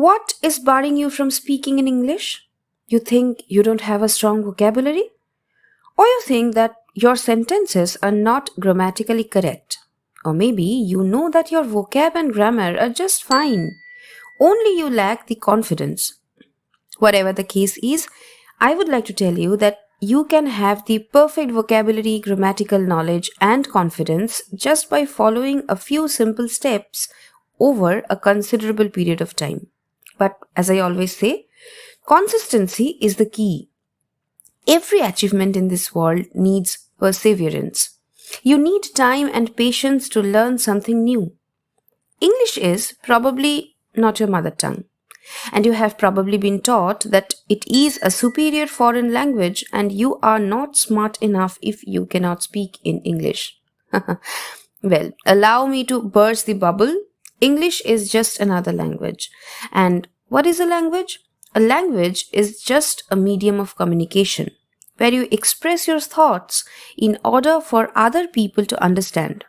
What is barring you from speaking in English? You think you don't have a strong vocabulary? Or you think that your sentences are not grammatically correct? Or maybe you know that your vocab and grammar are just fine, only you lack the confidence. Whatever the case is, I would like to tell you that you can have the perfect vocabulary, grammatical knowledge, and confidence just by following a few simple steps over a considerable period of time. But as I always say, consistency is the key. Every achievement in this world needs perseverance. You need time and patience to learn something new. English is probably not your mother tongue, and you have probably been taught that it is a superior foreign language and you are not smart enough if you cannot speak in English. Well, allow me to burst the bubble. English is just another language. And what is a language? A language is just a medium of communication where you express your thoughts in order for other people to understand.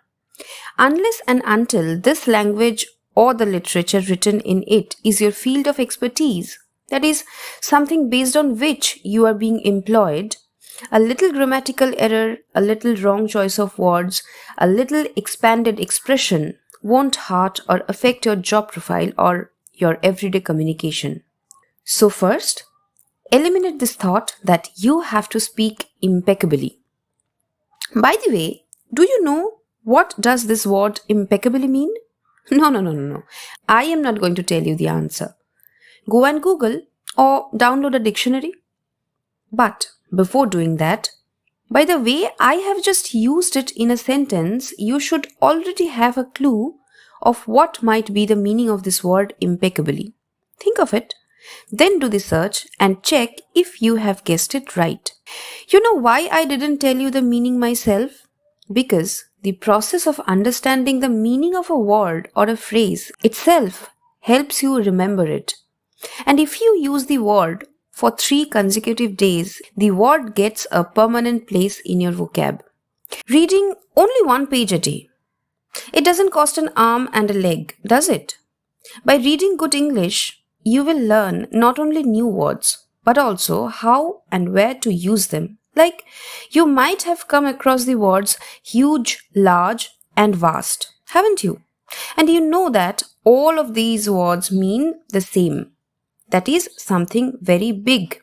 Unless and until this language or the literature written in it is your field of expertise, that is, something based on which you are being employed, a little grammatical error, a little wrong choice of words, a little expanded expression won't hurt or affect your job profile or your everyday communication. So first, eliminate this thought that you have to speak impeccably. By the way, do you know what does this word impeccably mean? No. I am not going to tell you the answer. Go and Google or download a dictionary. But before doing that, by the way I have just used it in a sentence, you should already have a clue of what might be the meaning of this word impeccably. Think of it. Then do the search and check if you have guessed it right. You know why I didn't tell you the meaning myself? Because the process of understanding the meaning of a word or a phrase itself helps you remember it. And if you use the word for 3 consecutive days, the word gets a permanent place in your vocab. Reading only 1 page a day. It doesn't cost an arm and a leg, does it? By reading good English, you will learn not only new words, but also how and where to use them. Like, you might have come across the words huge, large, and vast, haven't you? And you know that all of these words mean the same. That is something very big.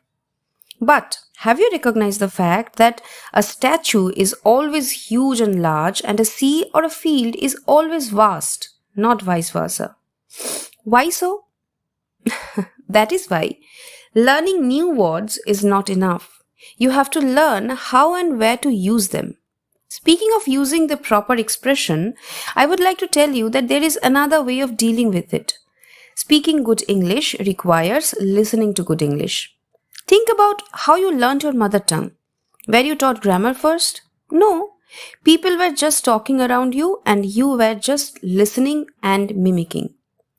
But have you recognized the fact that a statue is always huge and large and a sea or a field is always vast, not vice versa? Why so? That is why learning new words is not enough. You have to learn how and where to use them. Speaking of using the proper expression, I would like to tell you that there is another way of dealing with it. Speaking good English requires listening to good English. Think about how you learned your mother tongue. Were you taught grammar first? No. People were just talking around you and you were just listening and mimicking.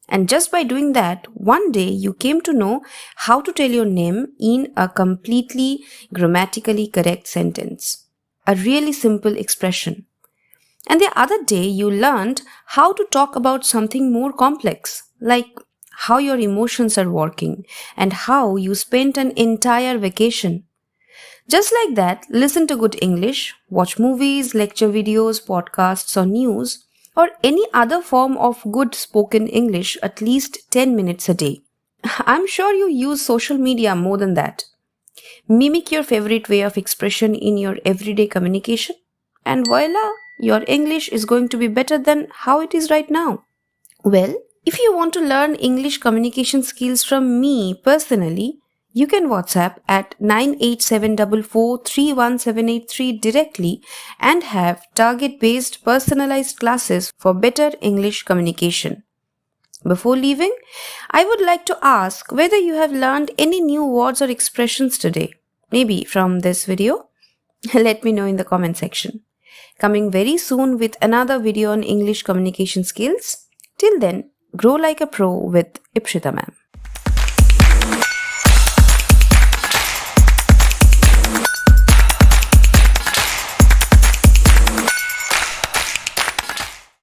And just by doing that, one day you came to know how to tell your name in a completely grammatically correct sentence. A really simple expression. And the other day you learned how to talk about something more complex, like how your emotions are working and how you spent an entire vacation. Just like that, listen to good English, watch movies, lecture videos, podcasts or news, or any other form of good spoken English at least 10 minutes a day. I'm sure you use social media more than that. Mimic your favorite way of expression in your everyday communication, and voila, your English is going to be better than how it is right now. Well, if you want to learn English communication skills from me personally, you can WhatsApp at 9874431783 directly and have target-based personalized classes for better English communication. Before leaving, I would like to ask whether you have learned any new words or expressions today, maybe from this video. Let me know in the comment section. Coming very soon with another video on English communication skills. Till then, grow like a pro with Ipsita Ma'am.